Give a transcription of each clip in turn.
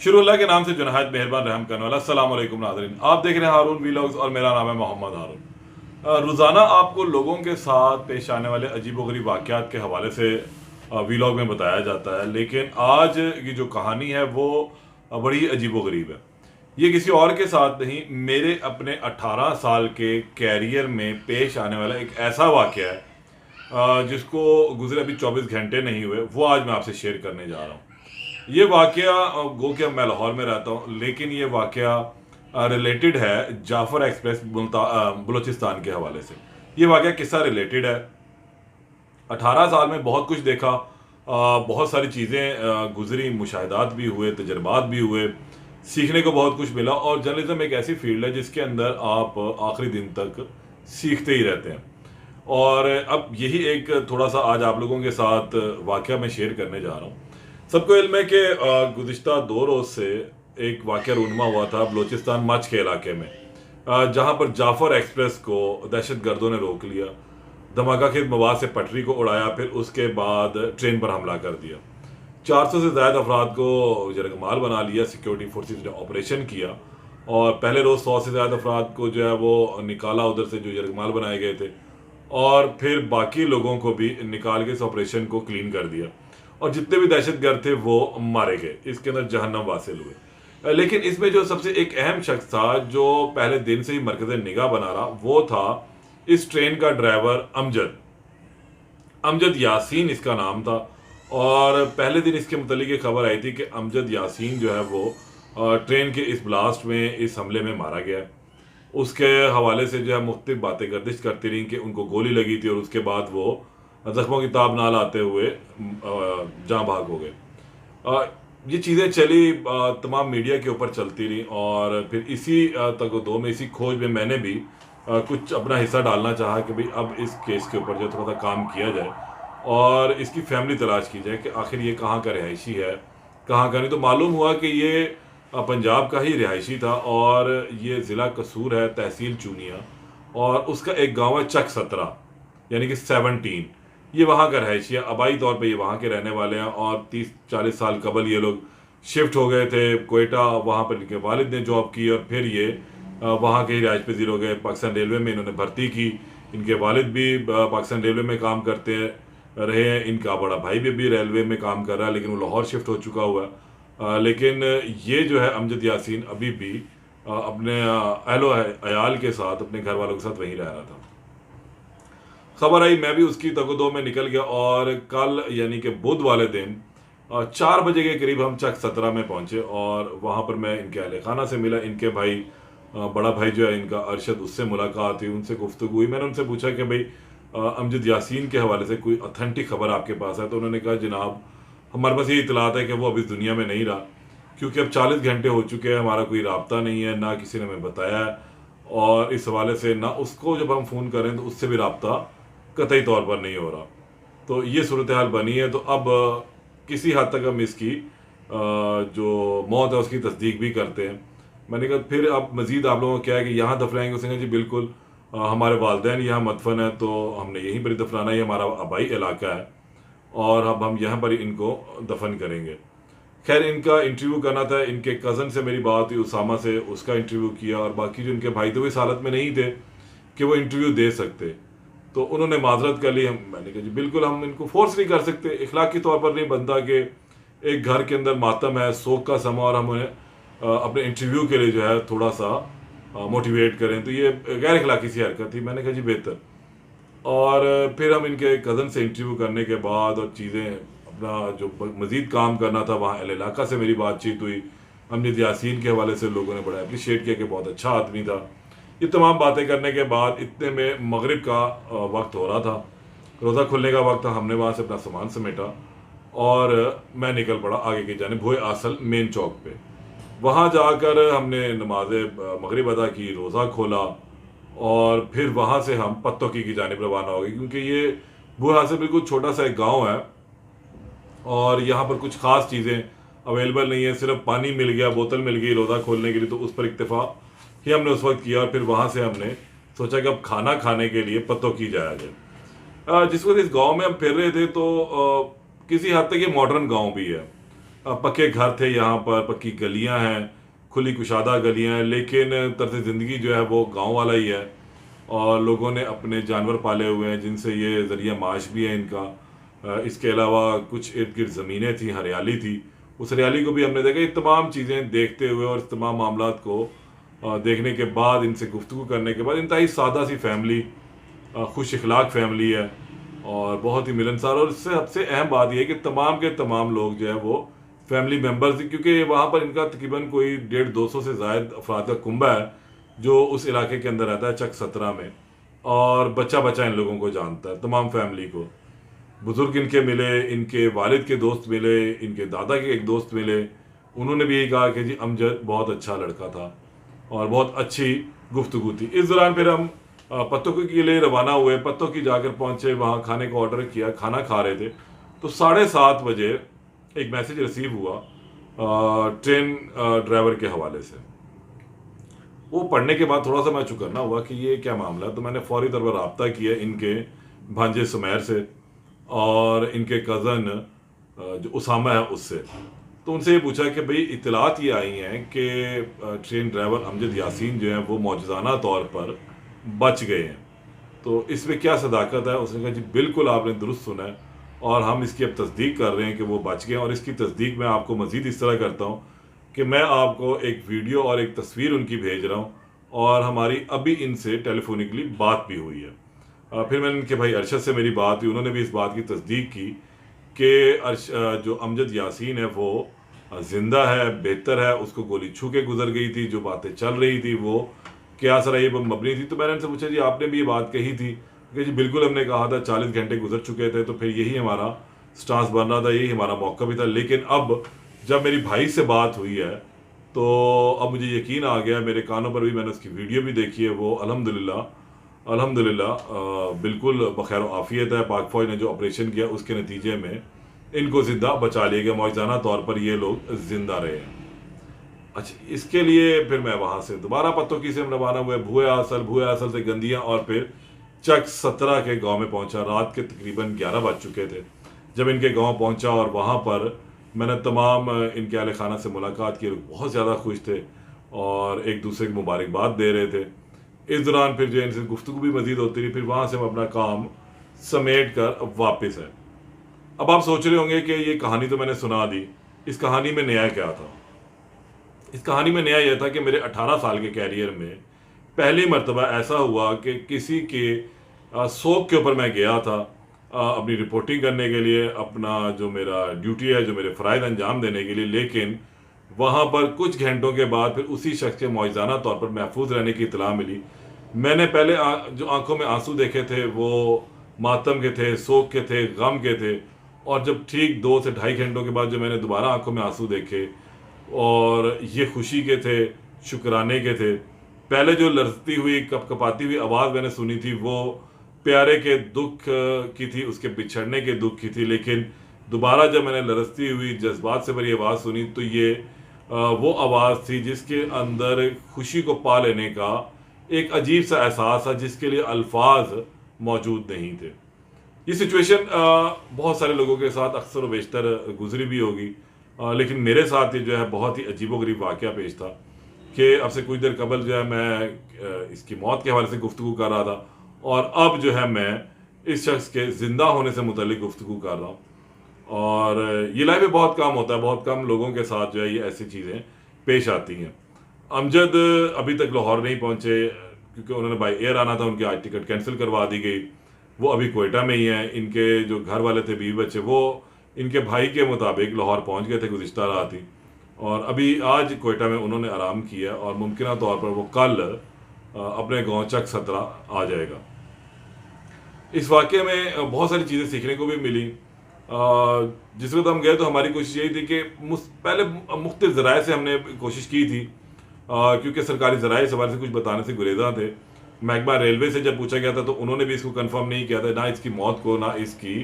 शुरू अल्लाह के नाम से जो नहायत मेहरबान रहम करने वाला। अस्सलाम वालेकुम नाज़रीन, आप देख रहे हैं हारून वीलॉग्स और मेरा नाम है मोहम्मद हारून। रोज़ाना आपको लोगों के साथ पेश आने वाले अजीबोगरीब वाक़यात के हवाले से वीलॉग में बताया जाता है, लेकिन आज की जो कहानी है वो बड़ी अजीबोगरीब है। ये किसी और के साथ नहीं, मेरे अपने 18 साल के कैरियर में पेश आने वाला एक ऐसा वाक़या है जिसको गुजरे अभी 24 घंटे नहीं हुए, वो आज मैं आपसे शेयर करने जा रहा हूँ। ये वाकया गो कि अब मैं लाहौर में रहता हूँ, लेकिन ये वाकया रिलेटेड है जाफर एक्सप्रेस बलूचिस्तान के हवाले से। ये वाकया किससे रिलेटेड है? 18 साल में बहुत कुछ देखा, बहुत सारी चीज़ें गुजरी, मुशाहिदात भी हुए, तजर्बात भी हुए, सीखने को बहुत कुछ मिला। और जर्नलिज्म एक ऐसी फील्ड है जिसके अंदर आप आखिरी दिन तक सीखते ही रहते हैं। और अब यही एक थोड़ा सा आज आप लोगों के साथ वाकया मैं शेयर करने जा रहा हूँ। सबको इल्म है कि गुज़िश्ता 2 रोज़ से एक वाकया रूनमा हुआ था बलूचिस्तान मच के इलाके में, जहाँ पर जाफर एक्सप्रेस को दहशत गर्दों ने रोक लिया, धमाका खेज मवाद से पटरी को उड़ाया, फिर उसके बाद ट्रेन पर हमला कर दिया। 400 से ज़्यादा अफराद को जरगमाल बना लिया, सिक्योरिटी फोर्सेस ने ऑपरेशन किया और पहले रोज़ 100 से ज़्यादा अफराद को जो है वो निकाला उधर से जो जरगमाल बनाए गए थे, और फिर बाकी लोगों को भी निकाल के इस ऑपरेशन को क्लीन कर दिया और जितने भी दहशतगर्द थे वो मारे गए। इसके अंदर जहन्नम वासिल हुए। लेकिन इसमें जो सबसे एक अहम शख्स था जो पहले दिन से ही मरकज़ निगाह बना रहा, वो था इस ट्रेन का ड्राइवर अमजद। अमजद यासीन इसका नाम था। और पहले दिन इसके मुतल्लिक ये खबर आई थी कि अमजद यासीन जो है वो ट्रेन के इस ब्लास्ट में, इस हमले में मारा गया। उसके हवाले से जो है मुख्तलिफ बातें गर्दिश करती रही कि उनको गोली लगी थी और उसके बाद वो जख्मों की ताब ना लाते हुए जहाँ भाग हो गए। ये चीज़ें चली, तमाम मीडिया के ऊपर चलती रही और फिर इसी तगदो में, इसी खोज में मैंने भी कुछ अपना हिस्सा डालना चाहा कि भाई अब इस केस के ऊपर जो थोड़ा सा काम किया जाए और इसकी फैमिली तलाश की जाए कि आखिर ये कहाँ का रिहायशी है, कहाँ का नहीं। तो मालूम हुआ कि ये पंजाब का ही रिहायशी था और ये ज़िला कसूर है, तहसील चूनिया, और उसका एक गांव है चक 17 यानी कि 17। ये वहाँ का रहायशी है, आबाई तौर पे ये वहाँ के रहने वाले हैं और 30-40 साल कबल ये लोग शिफ्ट हो गए थे कोयटा। वहाँ पर इनके वालिद ने जॉब की और फिर ये वहाँ के ही रिहायश पजीर हो गए। पाकिस्तान रेलवे में इन्होंने भर्ती की, इनके वालिद भी पाकिस्तान रेलवे में काम करते रहे हैं, इनका बड़ा भाई भी रेलवे में काम कर रहा है, लेकिन वो लाहौर शिफ्ट हो चुका हुआ है। लेकिन ये जो है अमजद यासीन अभी भी अपने अहलो अयाल के साथ, अपने घर वालों के साथ वहीं रह रहा था। खबर आई, मैं भी उसकी तगदो में निकल गया और कल यानी कि बुध वाले दिन 4 बजे के करीब हम चक 17 में पहुंचे और वहाँ पर मैं इनके अहले खाना से मिला। इनके भाई, बड़ा भाई जो है इनका अरशद, उससे मुलाकात हुई, उनसे गुफ्तगू हुई। मैंने उनसे पूछा कि भाई अमजद यासीन के हवाले से कोई ऑथेंटिक खबर आपके पास है? तो उन्होंने कहा जनाब हमारे पास ये इतलात है कि वो अभी इस दुनिया में नहीं रहा, क्योंकि अब 40 घंटे हो चुके हैं, हमारा कोई राब्ता नहीं है, ना किसी ने हमें बताया है और इस हवाले से ना उसको जब हम फ़ोन करें तो उससे भी राब्ता कतई तौर पर नहीं हो रहा। तो ये सूरत हाल बनी है। तो अब किसी हद तक हम इसकी जो मौत है उसकी तस्दीक भी करते हैं। मैंने कहा फिर अब मज़ीद आप लोगों को क्या है कि यहाँ दफनाएंगे? उसने कहा जी बिल्कुल, हमारे वालदैन यहाँ मदफन है तो हमने यहीं पर ही दफनाना, ये हमारा आबाई इलाका है और अब हम यहाँ पर इनको दफन करेंगे। खैर इनका इंटरव्यू करना था, इनके कज़न से मेरी बात हुई, उसामा से, उसका इंटरव्यू किया और बाकी जो इनके भाई थे वो इस हालत में नहीं थे कि वो इंटरव्यू दे सकते, तो उन्होंने माजरत कर ली। मैंने कहा जी बिल्कुल, हम इनको फोर्स नहीं कर सकते, इखलाकी तौर पर नहीं बनता कि एक घर के अंदर मातम है, सोख का समा, और हम उन्हें अपने इंटरव्यू के लिए जो है थोड़ा सा मोटिवेट करें, तो ये गैर इखलाकी सी हरकत थी। मैंने कहा जी बेहतर। और फिर हम इनके कज़न से इंटरव्यू करने के बाद और चीज़ें अपना जो मज़ीद काम करना था, वहाँ अहले इलाका से मेरी बातचीत हुई। अमजद यासीन के हवाले से लोगों ने बड़ा अप्रिशिएट किया कि बहुत अच्छा आदमी था। ये तमाम बातें करने के बाद इतने में मगरिब का वक्त हो रहा था, रोज़ा खुलने का वक्त था। हमने वहाँ से अपना सामान समेटा और मैं निकल पड़ा आगे की जानिब, भोए आसल मेन चौक पे। वहाँ जाकर हमने नमाज मगरिब अदा की, रोज़ा खोला और फिर वहाँ से हम पत्तोकी की जानिब रवाना हो गए, क्योंकि ये भोए आसल बिल्कुल छोटा सा एक गाँव है और यहाँ पर कुछ ख़ास चीज़ें अवेलेबल नहीं है। सिर्फ पानी मिल गया, बोतल मिल गई रोज़ा खोलने के लिए, तो उस पर इक्तफा ही हमने उस वक्त किया। और फिर वहाँ से हमने सोचा कि अब खाना खाने के लिए पत्तोकी जाया जाए। जिस वक्त इस गांव में हम फिर रहे थे तो किसी हद तक ये मॉडर्न गांव भी है। पक्के घर थे यहाँ पर, पक्की गलियाँ हैं, खुली कुशादा गलियाँ हैं, लेकिन तर्ज ज़िंदगी जो है वो गांव वाला ही है। और लोगों ने अपने जानवर पाले हुए हैं जिनसे ये ज़रिया माश भी है इनका। इसके अलावा कुछ इर्द गिर्द ज़मीनें थी, हरियाली थी, उस हरियाली को भी हमने देखा। ये तमाम चीज़ें देखते हुए और इस तमाम मामलात को देखने के बाद, इनसे गुफ्तगू करने के बाद, इंतहाई सादा सी फैमिली, खुश इखलाक फैमिली है और बहुत ही मिलनसार। और इससे सबसे अहम बात यह है कि तमाम के तमाम लोग जो है वो फैमिली मेम्बर्स ही, क्योंकि वहाँ पर इनका तकरीबन कोई 150-200 से ज़ायद अफराद का कुंबा है जो उस इलाके के अंदर रहता है, चक 17 में। और बच्चा बच्चा इन लोगों को जानता है, तमाम फैमिली को। बुजुर्ग इनके मिले, इनके वालिद के दोस्त मिले, इनके दादा के एक दोस्त मिले, उन्होंने भी यही कहा कि जी अमजद बहुत अच्छा लड़का था और बहुत अच्छी गुफ्तगू थी। इस दौरान फिर हम पत्तों के लिए रवाना हुए। पत्तों की जाकर पहुंचे, वहाँ खाने का ऑर्डर किया, खाना खा रहे थे तो 7:30 बजे एक मैसेज रिसीव हुआ ट्रेन ड्राइवर के हवाले से। वो पढ़ने के बाद थोड़ा सा मैं चुकन्ना हुआ कि ये क्या मामला है। तो मैंने फौरी तौर पर रब्ता किया इनके भांजे सुमैर से और इनके कज़न जो उसामा है उससे। तो उनसे ये पूछा कि भाई इतलात ये आई हैं कि ट्रेन ड्राइवर अमजद यासीन जो हैं वो मौजूदाना तौर पर बच गए हैं, तो इसमें क्या सदाकत है। उसने कहा जी बिल्कुल आपने दुरुस्त सुना है और हम इसकी अब तस्दीक कर रहे हैं कि वो बच गए। और इसकी तस्दीक मैं आपको मज़ीद इस तरह करता हूँ कि मैं आपको एक वीडियो और एक तस्वीर उनकी भेज रहा हूँ और हमारी अभी इनसे टेलीफोनिकली बात भी हुई है। फिर मैंने इनके भाई अरशद से मेरी बात हुई, उन्होंने भी इस बात की तस्दीक की कि जो अमजद यासीन है वो जिंदा है, बेहतर है, उसको गोली छू के गुजर गई थी। जो बातें चल रही थी वो क्या सर ये मबनी थी। तो मैंने उनसे पूछा जी आपने भी ये बात कही थी कि जी बिल्कुल हमने कहा था, 40 घंटे गुजर चुके थे तो फिर यही हमारा स्टांस बन रहा था, यही हमारा मौका भी था। लेकिन अब जब मेरी भाई से बात हुई है तो अब मुझे यकीन आ गया, मेरे कानों पर भी मैंने उसकी वीडियो भी देखी है। वो अल्हम्दुलिल्लाह अल्हम्दुलिल्लाह बिल्कुल बखैर आफियत है। पाक फौज ने जो ऑपरेशन किया उसके नतीजे में इनको जिंदा बचा लिया गया, मौजूदाना तौर पर ये लोग जिंदा रहे हैं। अच्छा, इसके लिए फिर मैं वहाँ से दोबारा पत्तों की से हम रवाना हुए, भूए आसल से गंदियाँ और फिर चक 17 के गांव में पहुंचा। रात के तकरीबन 11 बज चुके थे जब इनके गांव पहुंचा और वहाँ पर मैंने तमाम इनके अहले खाना से मुलाकात की। लोग बहुत ज़्यादा खुश थे और एक दूसरे की मुबारकबाद दे रहे थे। इस दौरान फिर जो इनसे गुफ्तगू भी मजीद होती रही। फिर वहाँ से हम अपना काम समेट कर वापस आए। अब आप सोच रहे होंगे कि ये कहानी तो मैंने सुना दी, इस कहानी में नया क्या था। इस कहानी में नया यह था कि मेरे 18 साल के कैरियर में पहली मर्तबा ऐसा हुआ कि किसी के शौक के ऊपर मैं गया था अपनी रिपोर्टिंग करने के लिए, अपना जो मेरा ड्यूटी है, जो मेरे फ़राइज़ अंजाम देने के लिए। लेकिन वहाँ पर कुछ घंटों के बाद फिर उसी शख्स के मौजूदाना तौर पर महफूज रहने की इतला मिली। मैंने पहले जो आंखों में आंसू देखे थे वो मातम के थे, शोक के थे, गम के थे। और जब ठीक 2 से ढाई घंटों के बाद जो मैंने दोबारा आंखों में आंसू देखे और ये खुशी के थे, शुक्राने के थे। पहले जो लरजती हुई कपकपाती हुई आवाज़ मैंने सुनी थी वो प्यारे के दुख की थी, उसके बिछड़ने के दुख की थी। लेकिन दोबारा जब मैंने लरजती हुई जज्बात से भरी आवाज़ सुनी तो ये वो आवाज़ थी जिसके अंदर खुशी को पा लेने का एक अजीब सा एहसास था जिसके लिए अल्फाज मौजूद नहीं थे। ये सिचुएशन बहुत सारे लोगों के साथ अक्सर व बेशतर गुजरी भी होगी, लेकिन मेरे साथ ये जो है बहुत ही अजीबोगरीब वाक़या पेश था कि अब से कुछ देर कबल जो है मैं इसकी मौत के हवाले से गुफ्तगू कर रहा था और अब जो है मैं इस शख्स के ज़िंदा होने से मुतल्लिक गुफ्तगू कर रहा हूँ। और ये लाइफ में बहुत कम होता है, बहुत कम लोगों के साथ जो है ये ऐसी चीज़ें पेश आती हैं। अमजद अभी तक लाहौर नहीं पहुँचे क्योंकि उन्होंने बाई एयर आना था, उनकी आज टिकट कैंसिल करवा दी गई। वो अभी कोयटा में ही हैं। इनके जो घर वाले थे, बीवी बच्चे, वो इनके भाई के मुताबिक लाहौर पहुंच गए थे गुज़िश्ता रात ही और अभी आज कोयटा में उन्होंने आराम किया और मुमकिन तौर पर वो कल अपने गांव चक 17 आ जाएगा। इस वाक़े में बहुत सारी चीज़ें सीखने को भी मिली। जिस वक्त हम गए तो हमारी कोशिश यही थी कि पहले मुख्तलिफ ज़राए से हमने कोशिश की थी क्योंकि सरकारी ज़राए इस हवाले से कुछ बताने से गुरेज़ा थे। महकमा रेलवे से जब पूछा गया था तो उन्होंने भी इसको कंफर्म नहीं किया था, ना इसकी मौत को ना इसकी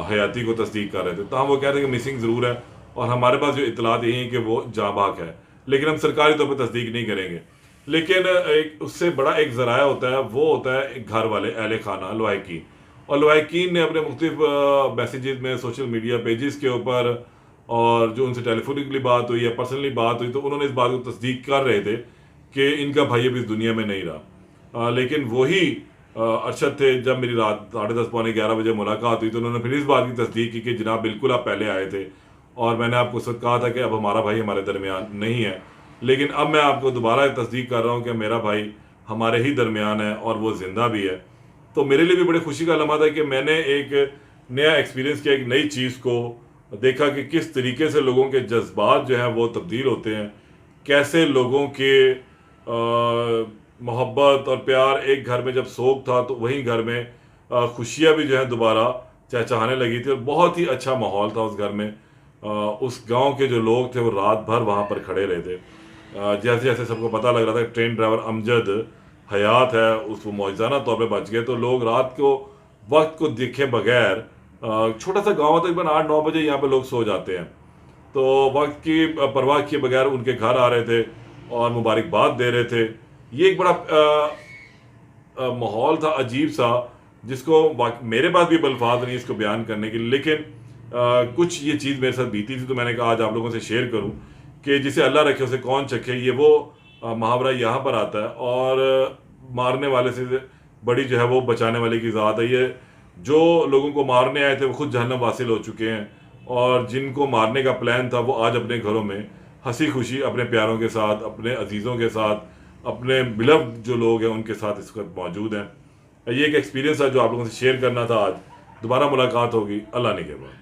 हयाती को तस्दीक कर रहे थे। तो हम वो कह रहे थे कि मिसिंग ज़रूर है और हमारे पास जो इतलात यही है कि वो जाँबाक है, लेकिन हम सरकारी तौर पर तस्दीक नहीं करेंगे। लेकिन एक उससे बड़ा एक ज़राया होता है, वो होता है एक घर वाले अहले खाना लवाहकीन। और लवाहकीन ने अपने मुख्तलिफ मैसेजेस में, सोशल मीडिया पेजेस के ऊपर और जो उनसे टेलीफोनिकली बात हुई या पर्सनली बात हुई, तो उन्होंने इस बात को तस्दीक कर रहे थे कि इनका भाई अब इस दुनिया में नहीं रहा। लेकिन वही अरशद थे, जब मेरी रात 10:30 पौने 11 बजे मुलाकात हुई तो उन्होंने फिर इस बात की तस्दीक की कि जनाब बिल्कुल आप पहले आए थे और मैंने आपको उस वक्त कहा था कि अब हमारा भाई हमारे दरमियान नहीं है, लेकिन अब मैं आपको दोबारा तस्दीक कर रहा हूँ कि मेरा भाई हमारे ही दरमियान है और वो ज़िंदा भी है। तो मेरे लिए भी बड़े खुशी का लम्हा था कि मैंने एक नया एक्सपीरियंस किया, एक नई चीज़ को देखा कि किस तरीके से लोगों के जज्बात जो हैं वो तब्दील होते हैं, कैसे लोगों के मोहब्बत और प्यार, एक घर में जब सोग था तो वहीं घर में खुशियाँ भी जो हैं दोबारा चहचहाने लगी थी और बहुत ही अच्छा माहौल था उस घर में। उस गांव के जो लोग थे वो रात भर वहाँ पर खड़े रहे थे। जैसे जैसे सबको पता लग रहा था कि ट्रेन ड्राइवर अमजद हयात है, उसको मौजूदाना तौर पे बच गए, तो लोग रात को वक्त को देखे बगैर, छोटा सा गांव तकरीबन 8-9 बजे यहाँ पे लोग सो जाते हैं, तो वक्त की परवाह किए बगैर उनके घर आ रहे थे और मुबारकबाद दे रहे थे। ये एक बड़ा माहौल था अजीब सा, जिसको मेरे पास भी अल्फाज नहीं इसको बयान करने के लिए, लेकिन कुछ ये चीज़ मेरे साथ बीती थी तो मैंने कहा आज आप लोगों से शेयर करूं कि जिसे अल्लाह रखे उसे कौन चखे। ये वो मुहावरा यहाँ पर आता है, और मारने वाले से बड़ी जो है वो बचाने वाले की ज़ात है। ये जो लोगों को मारने आए थे वो खुद जहन्नम वासिल हो चुके हैं, और जिनको मारने का प्लान था वो आज अपने घरों में हंसी खुशी अपने प्यारों के साथ, अपने अजीज़ों के साथ, अपने बिलव्ड जो लोग हैं उनके साथ इस वक्त मौजूद हैं। ये एक एक्सपीरियंस है जो आप लोगों से शेयर करना था आज। दोबारा मुलाकात होगी अल्लाह ने के बाद।